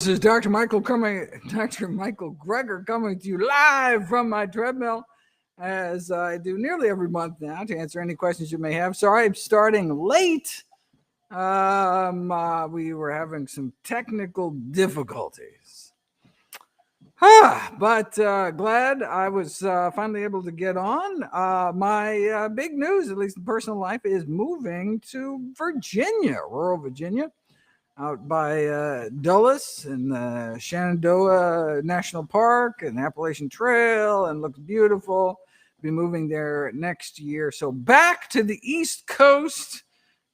This is Dr. Michael Greger coming to you live from my treadmill, as I do nearly every month now, to answer any questions you may have. Sorry, I'm starting late. We were having some technical difficulties. But glad I was finally able to get on. My big news, at least in personal life, is moving to Virginia, rural Virginia, out by Dulles and the Shenandoah National Park and Appalachian Trail, and looks beautiful. Be moving there next year. So back to the East Coast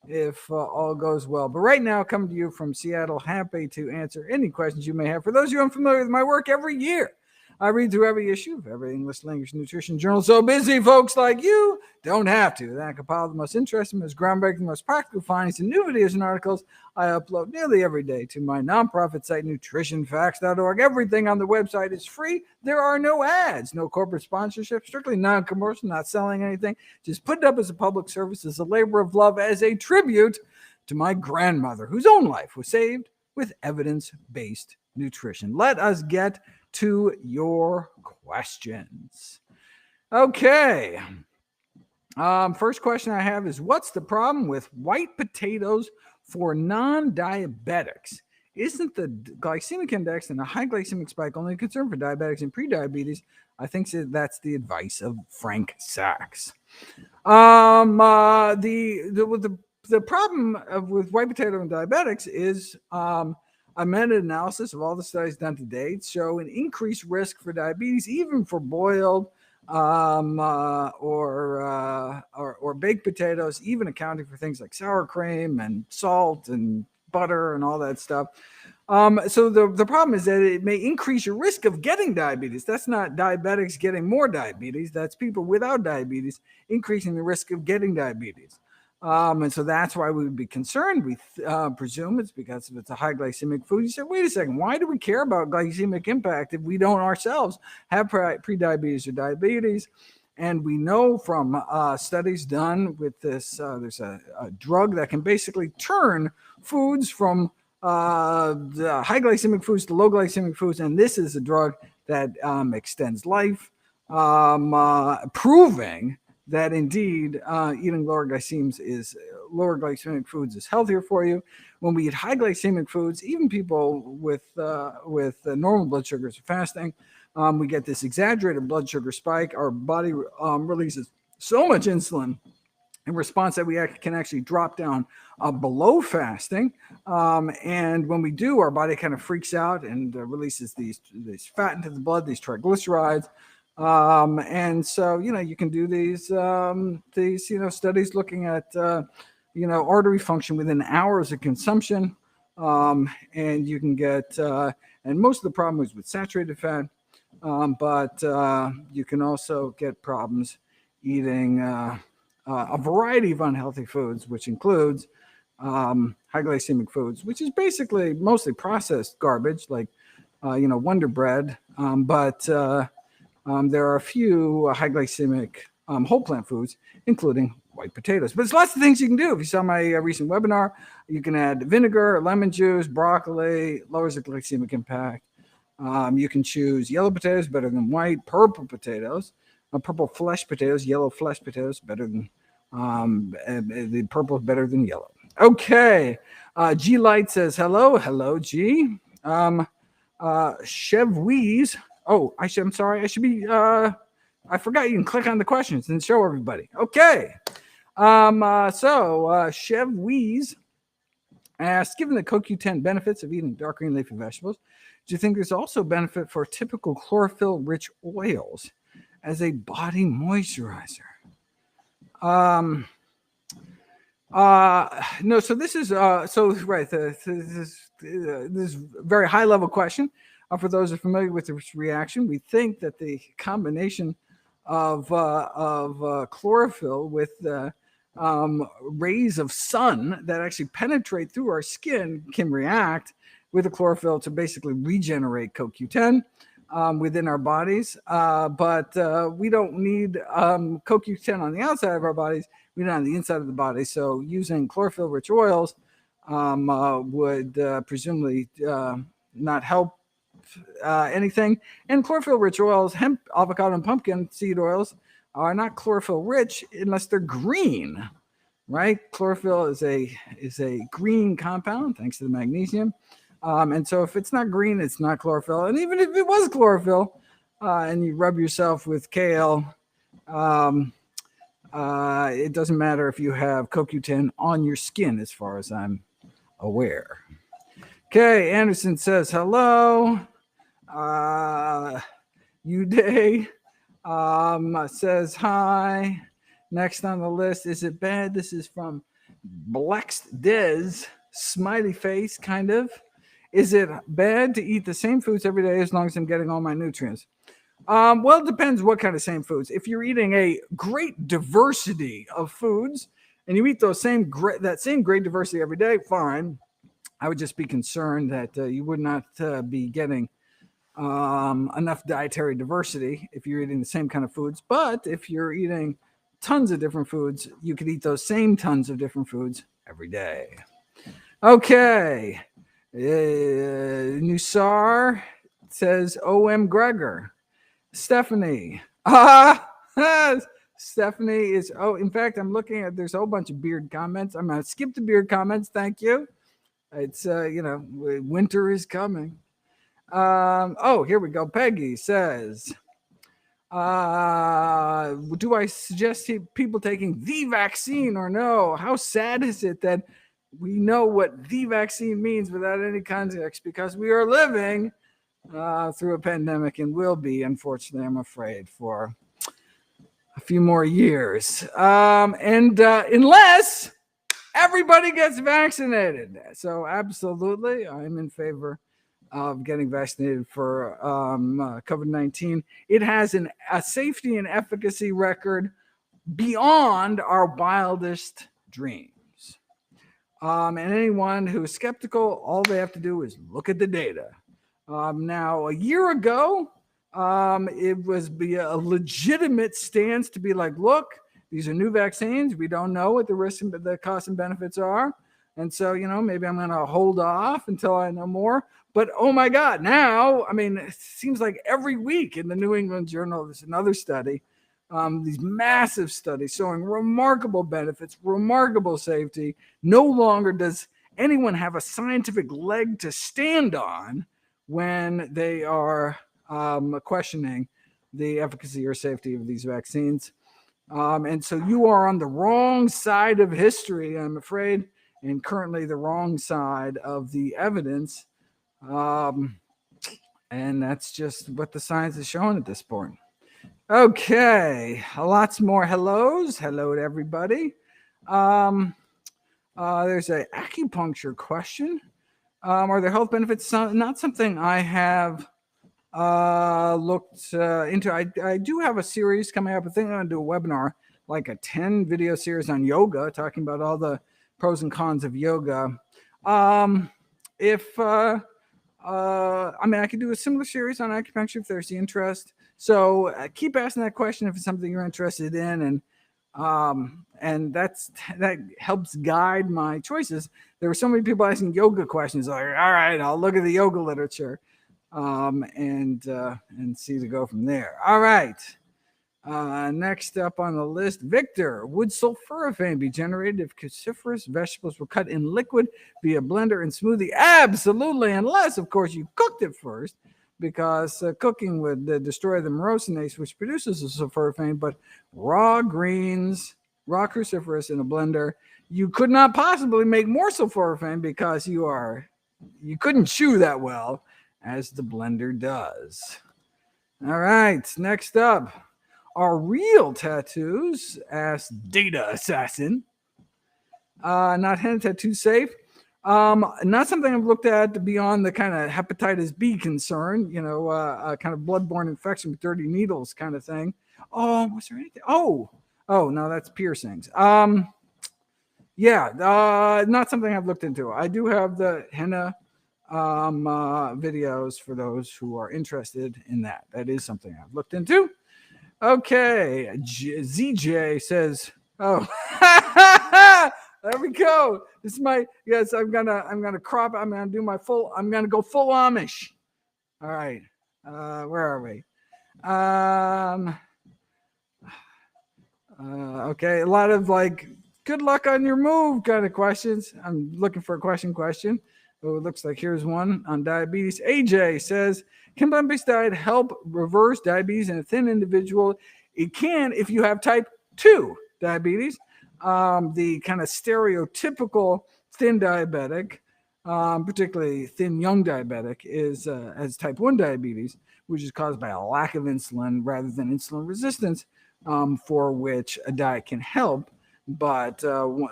if all goes well. But right now, coming to you from Seattle, happy to answer any questions you may have. For those of you unfamiliar with my work, every year I read through every issue of every English language nutrition journal. So busy folks like you don't have to. Then I compile the most interesting, most groundbreaking, most practical findings and new videos and articles I upload nearly every day to my nonprofit site, NutritionFacts.org. Everything on the website is free. There are no ads, no corporate sponsorship, strictly non-commercial, not selling anything. Just put it up as a public service, as a labor of love, as a tribute to my grandmother, whose own life was saved with evidence-based nutrition. Let us get to your questions. Okay. First question I have is, what's the problem with white potatoes for non-diabetics? Isn't the glycemic index and a high glycemic spike only a concern for diabetics and prediabetes? I think that's the advice of Frank Sachs. The problem with white potato and diabetics is a meta-analysis of all the studies done to date show an increased risk for diabetes, even for boiled or baked potatoes, even accounting for things like sour cream and salt and butter and all that stuff. So the problem is that it may increase your risk of getting diabetes. That's not diabetics getting more diabetes. That's people without diabetes increasing the risk of getting diabetes. And so that's why we would be concerned. We presume it's because it's a high glycemic food. You said, wait a second, why do we care about glycemic impact if we don't ourselves have prediabetes or diabetes? And we know from studies done with this, there's a drug that can basically turn foods from the high glycemic foods to low glycemic foods. And this is a drug that extends life, proving that indeed eating lower glycemic foods is healthier for you. When we eat high glycemic foods, even people with normal blood sugars or fasting, we get this exaggerated blood sugar spike. Our body releases so much insulin in response that we can actually drop down below fasting. And when we do, our body kind of freaks out and releases these fat into the blood, these triglycerides. And so, you can do these studies looking at, artery function within hours of consumption. And you can get, and most of the problem is with saturated fat, but you can also get problems eating a variety of unhealthy foods, which includes high glycemic foods, which is basically mostly processed garbage, like, Wonder Bread, but there are a few high glycemic whole plant foods, including white potatoes. But there's lots of things you can do. If you saw my recent webinar, you can add vinegar, lemon juice, broccoli, lowers the glycemic impact. You can choose yellow potatoes better than white, purple potatoes, purple flesh potatoes, yellow flesh potatoes better than the purple is better than yellow. Okay. G Light says hello G. Chev Wheeze. Oh, I'm sorry. I should be. I forgot you can click on the questions and show everybody. Okay. So Chev Wheeze asks, given the CoQ10 benefits of eating dark green leafy vegetables, do you think there's also benefit for typical chlorophyll-rich oils as a body moisturizer? No. So this is right. This very high level question. For those who are familiar with this reaction, we think that the combination of chlorophyll with rays of sun that actually penetrate through our skin can react with the chlorophyll to basically regenerate CoQ10 within our bodies. But we don't need CoQ10 on the outside of our bodies. We need it on the inside of the body. So using chlorophyll-rich oils would presumably not help anything. And chlorophyll-rich oils, hemp, avocado, and pumpkin seed oils are not chlorophyll-rich unless they're green, right? Chlorophyll is a green compound thanks to the magnesium. And so if it's not green, it's not chlorophyll. And even if it was chlorophyll and you rub yourself with kale, it doesn't matter if you have CoQ10 on your skin, as far as I'm aware. Okay, Anderson says hello. Uday says hi. Next on the list, is it bad? This is from Blext Des, smiley face, kind of. Is it bad to eat the same foods every day as long as I'm getting all my nutrients? Well, it depends what kind of same foods. If you're eating a great diversity of foods and you eat that same great diversity every day, fine. I would just be concerned that you would not be getting enough dietary diversity if you're eating the same kind of foods. But if you're eating tons of different foods, you could eat those same tons of different foods every day. Okay. Nusar says O.M. Gregor. Stephanie. Stephanie is, in fact, I'm looking at, there's a whole bunch of beard comments. I'm going to skip the beard comments. Thank you. It's, winter is coming. Here we go. Peggy says, do I suggest people taking the vaccine or no? How sad is it that we know what the vaccine means without any context, because we are living through a pandemic and will be, unfortunately, I'm afraid, for a few more years. Unless everybody gets vaccinated. So absolutely, I'm in favor of getting vaccinated for COVID-19. It has a safety and efficacy record beyond our wildest dreams. And anyone who is skeptical, all they have to do is look at the data. Now, a year ago, it was a legitimate stance to be like, look, these are new vaccines. We don't know what the risks and the costs and benefits are. And so, maybe I'm going to hold off until I know more. But, oh, my God, now, it seems like every week in the New England Journal, there's another study, these massive studies showing remarkable benefits, remarkable safety. No longer does anyone have a scientific leg to stand on when they are questioning the efficacy or safety of these vaccines. And so you are on the wrong side of history, I'm afraid, and currently the wrong side of the evidence. And that's just what the science is showing at this point. Okay, lots more hellos. Hello to everybody. There's an acupuncture question. Are there health benefits? Not something I have looked into. I do have a series coming up. I think I'm going to do a webinar, like a 10 video series on yoga, talking about all the pros and cons of yoga. I could do a similar series on acupuncture if there's the interest. So keep asking that question if it's something you're interested in, and that helps guide my choices. There were so many people asking yoga questions. Like, all right, I'll look at the yoga literature, and see to go from there. All right. Next up on the list, Victor. Would sulforaphane be generated if cruciferous vegetables were cut in liquid via blender and smoothie? Absolutely, unless, of course, you cooked it first, because cooking would destroy the myrosinase, which produces the sulforaphane. But raw greens, raw cruciferous in a blender, you could not possibly make more sulforaphane because you couldn't chew that well as the blender does. All right, next up. Are real tattoos, asked Data Assassin. Not henna tattoo safe. Not something I've looked at beyond the kind of hepatitis B concern, kind of bloodborne infection with dirty needles kind of thing. Oh, was there anything? Oh, no, that's piercings. Not something I've looked into. I do have the henna videos for those who are interested in that. That is something I've looked into. Okay, ZJ says, There we go. This is my yes. I'm gonna crop. I'm gonna do my full. I'm gonna go full Amish. All right. Where are we? Um. Okay. A lot of like good luck on your move kind of questions. I'm looking for a question. Oh, it looks like here's one on diabetes. AJ says, can plant-based diet help reverse diabetes in a thin individual? It can if you have type 2 diabetes. The kind of stereotypical thin diabetic, particularly thin young diabetic, is has type 1 diabetes, which is caused by a lack of insulin rather than insulin resistance, for which a diet can help. But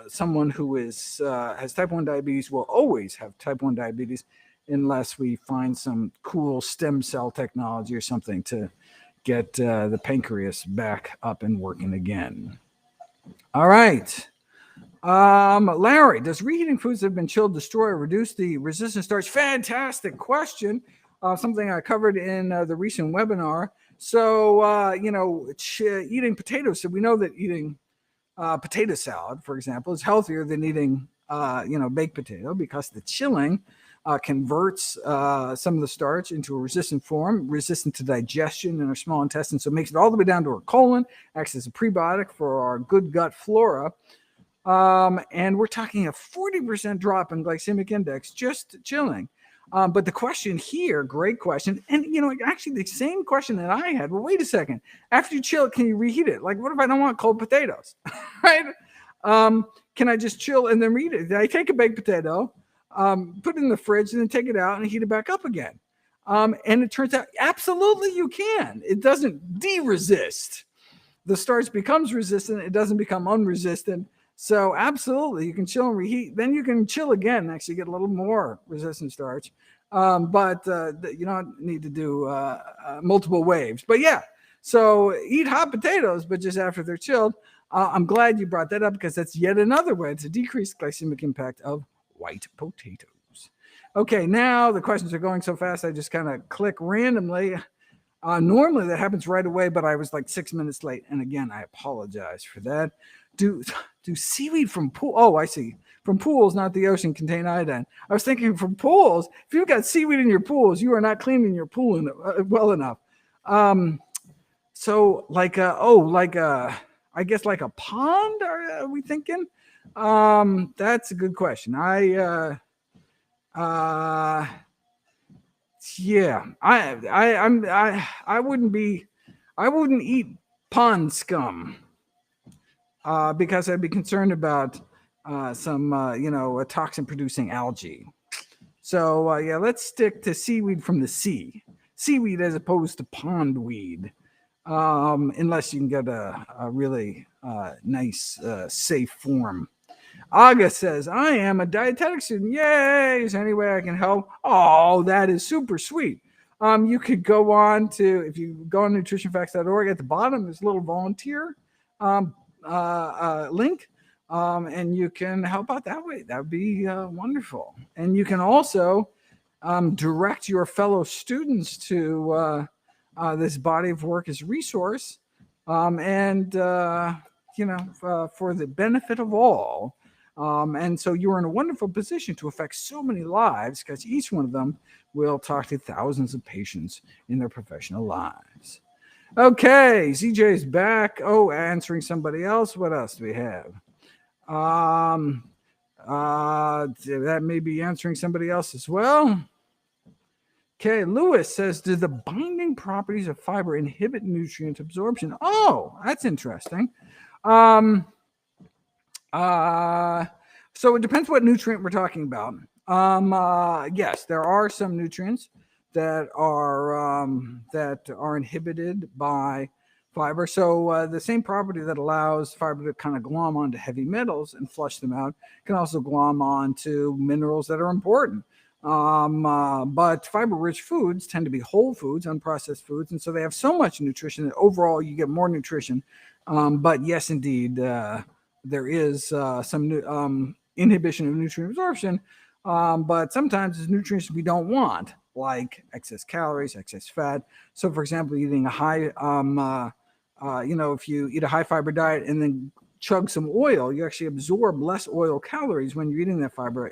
someone who is has type 1 diabetes will always have type 1 diabetes unless we find some cool stem cell technology or something to get the pancreas back up and working again. All right. Larry, does reheating foods that have been chilled destroy or reduce the resistant starch? Fantastic question. Something I covered in the recent webinar. So, eating potatoes. So we know that eating potato salad, for example, is healthier than eating, baked potato because the chilling converts some of the starch into a resistant form, resistant to digestion in our small intestine. So it makes it all the way down to our colon, acts as a prebiotic for our good gut flora. And we're talking a 40% drop in glycemic index just chilling. But the question here, great question. And, actually the same question that I had. Well, wait a second. After you chill, can you reheat it? Like, what if I don't want cold potatoes? Right? Can I just chill and then reheat it? I take a baked potato, put it in the fridge, and then take it out and heat it back up again. And it turns out absolutely you can. It doesn't de-resist. The starch becomes resistant. It doesn't become unresistant. So absolutely, you can chill and reheat. Then you can chill again, actually get a little more resistant starch. But you don't need to do multiple waves. But yeah, so eat hot potatoes, but just after they're chilled. I'm glad you brought that up because that's yet another way to decrease glycemic impact of white potatoes. Okay, now the questions are going so fast, I just kind of click randomly. Normally that happens right away, but I was like 6 minutes late. And again, I apologize for that. Do seaweed from pool? Oh, I see. From pools, not the ocean, contain iodine. I was thinking from pools. If you've got seaweed in your pools, you are not cleaning your pool well enough. So I guess like a pond. Are we thinking? That's a good question. I wouldn't eat pond scum. Because I'd be concerned about some toxin-producing algae. So let's stick to seaweed from the sea. Seaweed as opposed to pond weed, unless you can get a really nice, safe form. Aga says, I am a dietetic student. Yay! Is there any way I can help? Oh, that is super sweet. You could go on to, if you go on NutritionFacts.org, at the bottom, there's a little volunteer link, and you can help out that way. That would be wonderful. And you can also direct your fellow students to this body of work as resource, for the benefit of all. And so you're in a wonderful position to affect so many lives because each one of them will talk to thousands of patients in their professional lives. Okay, ZJ's back. Oh, answering somebody else. What else do we have? That may be answering somebody else as well. Okay, Lewis says, do the binding properties of fiber inhibit nutrient absorption? Oh, that's interesting. So it depends what nutrient we're talking about. Yes, there are some nutrients that are inhibited by fiber. So the same property that allows fiber to kind of glom onto heavy metals and flush them out can also glom onto minerals that are important. But fiber-rich foods tend to be whole foods, unprocessed foods, and so they have so much nutrition that overall you get more nutrition. But yes, indeed, there is some inhibition of nutrient absorption, but sometimes it's nutrients we don't want, like excess calories, excess fat. So, for example, eating a high, if you eat a high fiber diet and then chug some oil, you actually absorb less oil calories when you're eating that fiber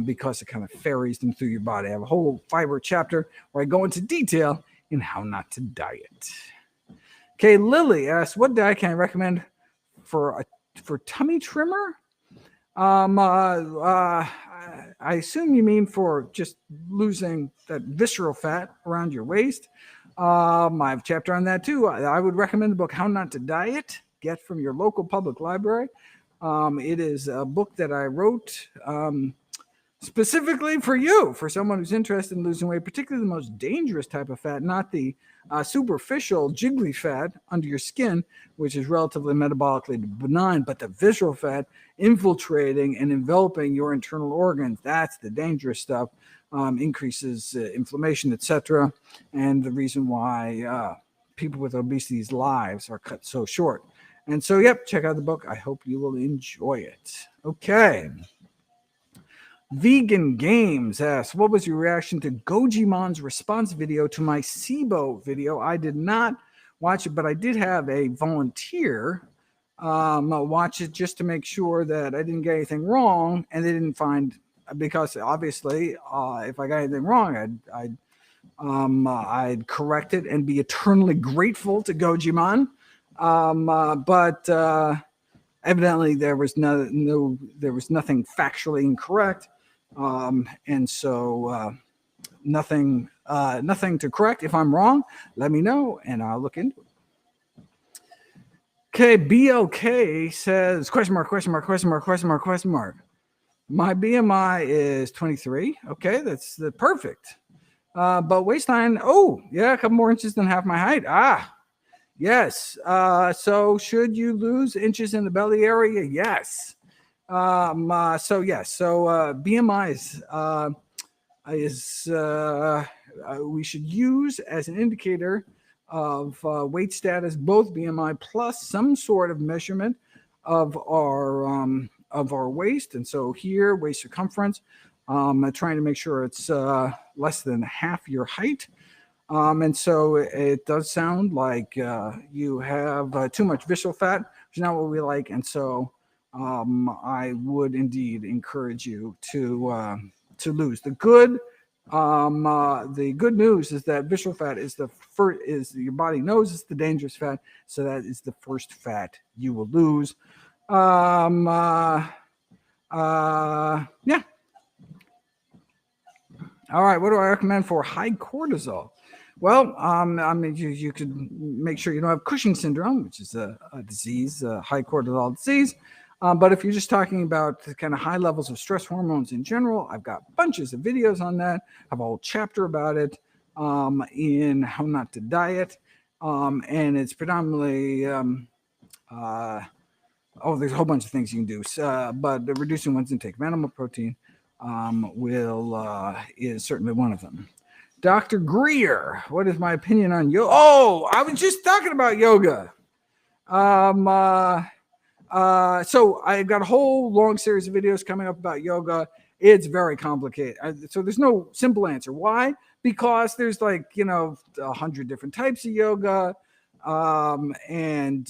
because it kind of ferries them through your body. I have a whole fiber chapter where I go into detail in how not to diet. Okay, Lily asks, what diet can I recommend for tummy trimmer? I assume you mean for just losing that visceral fat around your waist. I have a chapter on that too. I would recommend the book How Not to Diet. Get from your local public library. It is a book that I wrote specifically for you, for someone who's interested in losing weight, particularly the most dangerous type of fat, not the superficial jiggly fat under your skin, which is relatively metabolically benign, but the visceral fat infiltrating and enveloping your internal organs. That's the dangerous stuff. Increases inflammation, etc. And the reason why people with obesity's lives are cut so short. And so, yep, check out the book. I hope you will enjoy it. Okay. Vegan Games asks, what was your reaction to GojiMan's response video to my SIBO video? I did not watch it, but I did have a volunteer watch it just to make sure that I didn't get anything wrong, and they didn't find, because obviously if I got anything wrong, I'd correct it and be eternally grateful to GojiMan. But evidently there was nothing factually incorrect. And so nothing to correct. If I'm wrong, let me know and I'll look into it. Okay, BLK says, question mark. My BMI is 23. Okay, that's perfect. But waistline, oh, yeah, a couple more inches than half my height. Yes. So should you lose inches in the belly area? Yes. So yes. So BMI is we should use as an indicator of weight status, both BMI plus some sort of measurement of our waist. And so here, waist circumference, trying to make sure it's less than half your height. And so it does sound like you have too much visceral fat, which is not what we like. And so I would indeed encourage you to lose. The good news is that visceral fat is your body knows it's the dangerous fat, so that is the first fat you will lose. Yeah. All right. What do I recommend for high cortisol? Well, I mean, you could make sure you don't have Cushing syndrome, which is a disease, high cortisol disease. But if you're just talking about the kind of high levels of stress hormones in general, I've got bunches of videos on that. I have a whole chapter about it in How Not to Diet. And it's predominantly, there's a whole bunch of things you can do. But reducing one's intake of animal protein is certainly one of them. Dr. Greer, what is my opinion on yoga? Oh, I was just talking about yoga. So I've got a whole long series of videos coming up about yoga. It's very complicated. So there's no simple answer. Why? Because there's 100 different types of yoga, and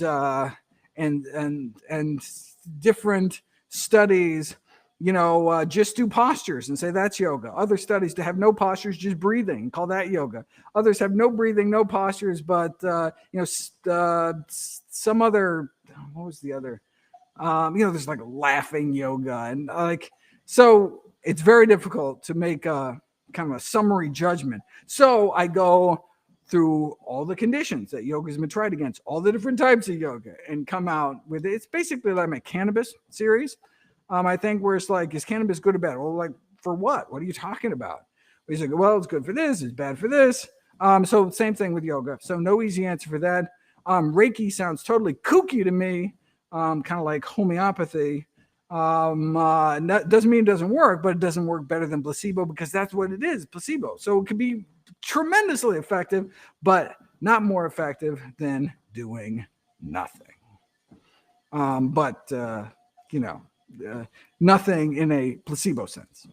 different studies, just do postures and say that's yoga. Other studies to have no postures, just breathing, call that yoga. Others have no breathing, no postures, but some other, what was the other? There's like laughing yoga, and so it's very difficult to make a kind of a summary judgment. So I go through all the conditions that yoga has been tried against, all the different types of yoga, and come out with it. It's basically like my cannabis series. I think where it's like, is cannabis good or bad? Well, like for what? What are you talking about? He's like, well, it's good for this, it's bad for this. So same thing with yoga. So no easy answer for that. Reiki sounds totally kooky to me, kind of like homeopathy. Doesn't mean it doesn't work, but it doesn't work better than placebo, because that's what it is, placebo. So it could be tremendously effective, but not more effective than doing nothing. Nothing in a placebo sense.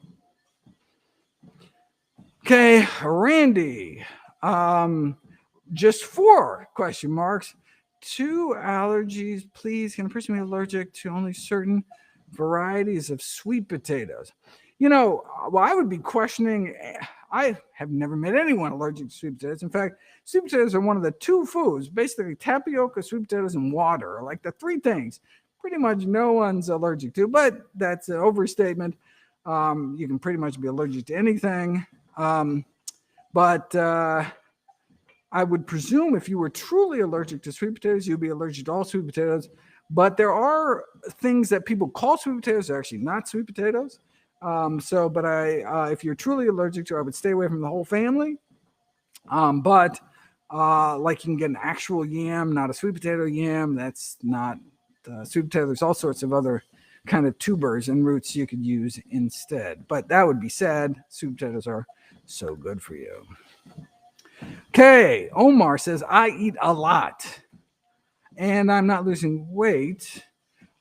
Okay, Randy. Just 4 question marks. 2 allergies, please. Can a person be allergic to only certain varieties of sweet potatoes? Well, I would be questioning. I have never met anyone allergic to sweet potatoes. In fact, sweet potatoes are one of the 2 foods, basically tapioca, sweet potatoes, and water, like the 3 things pretty much no one's allergic to, but that's an overstatement. You can pretty much be allergic to anything. But I would presume if you were truly allergic to sweet potatoes, you'd be allergic to all sweet potatoes. But there are things that people call sweet potatoes that are actually not sweet potatoes. If you're truly allergic to, I would stay away from the whole family. Like you can get an actual yam, not a sweet potato yam. That's not sweet potato. There's all sorts of other kind of tubers and roots you could use instead. But that would be sad. Sweet potatoes are so good for you. Okay, Omar says, I eat a lot and I'm not losing weight,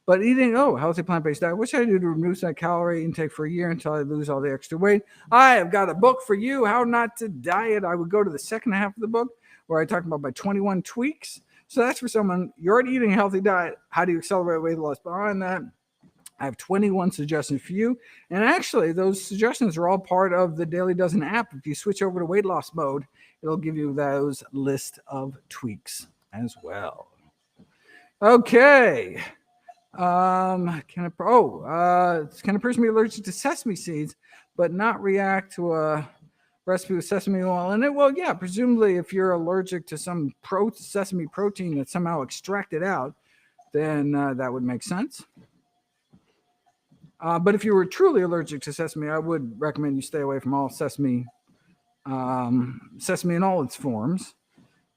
but eating, healthy plant-based diet. What should I do to reduce that calorie intake for a year until I lose all the extra weight? I have got a book for you, How Not to Diet. I would go to the second half of the book where I talk about my 21 tweaks. So that's for someone, you're already eating a healthy diet. How do you accelerate weight loss? Behind that, I have 21 suggestions for you. And actually, those suggestions are all part of the Daily Dozen app. If you switch over to weight loss mode, it'll give you those list of tweaks as well. Okay. Can a person be allergic to sesame seeds but not react to a recipe with sesame oil in it? Well, yeah, presumably if you're allergic to some sesame protein that's somehow extracted out, then that would make sense. But if you were truly allergic to sesame, I would recommend you stay away from all sesame in all its forms.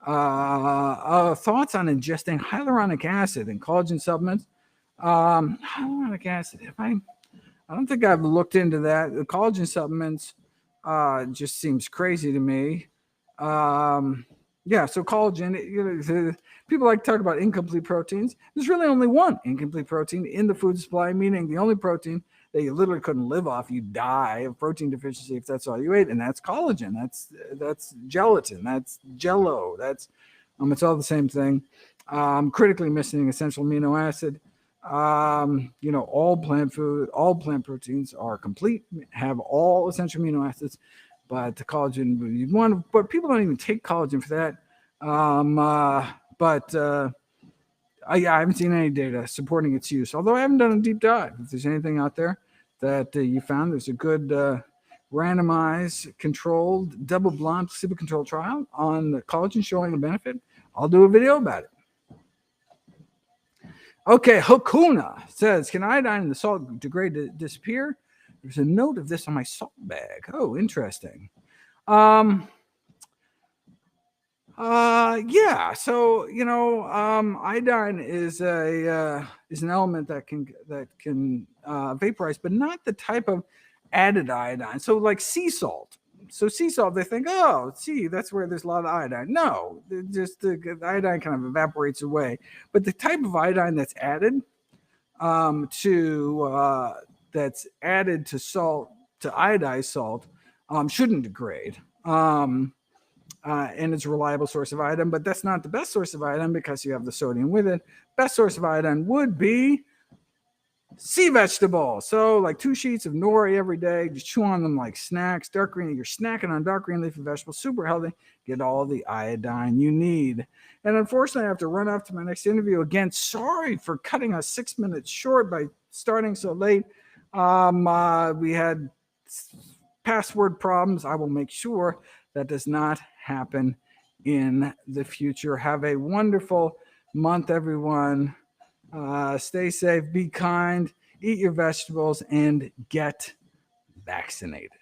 Thoughts on ingesting hyaluronic acid and collagen supplements? Hyaluronic acid. I don't think I've looked into that. The collagen supplements just seems crazy to me. So collagen. People like to talk about incomplete proteins. There's really only one incomplete protein in the food supply, meaning the only protein that you literally couldn't live off. You die of protein deficiency if that's all you ate, and that's collagen. That's gelatin. That's Jello. It's all the same thing. Critically missing essential amino acid. All plant proteins are complete, have all essential amino acids, but the collagen you want. But people don't even take collagen for that. I haven't seen any data supporting its use, although I haven't done a deep dive. If there's anything out there that you found, there's a good randomized, controlled, double-blind, placebo-controlled trial on the collagen showing a benefit, I'll do a video about it. Okay, Hakuna says, can iodine in the salt degrade to disappear? There's a note of this on my salt bag. Oh, interesting. So iodine is an element that can vaporize, but not the type of added iodine. So like sea salt. So sea salt, they think, that's where there's a lot of iodine. No, just the iodine kind of evaporates away. But the type of iodine that's added to salt, to iodized salt, shouldn't degrade. And it's a reliable source of iodine, but that's not the best source of iodine because you have the sodium with it. Best source of iodine would be sea vegetable. So like 2 sheets of nori every day, just chew on them like snacks. Dark green, you're snacking on dark green leafy vegetables, super healthy. Get all the iodine you need. And unfortunately, I have to run off to my next interview again. Sorry for cutting us 6 minutes short by starting so late. We had password problems. I will make sure that does not happen in the future. Have a wonderful month, everyone. Stay safe, be kind, eat your vegetables, and get vaccinated.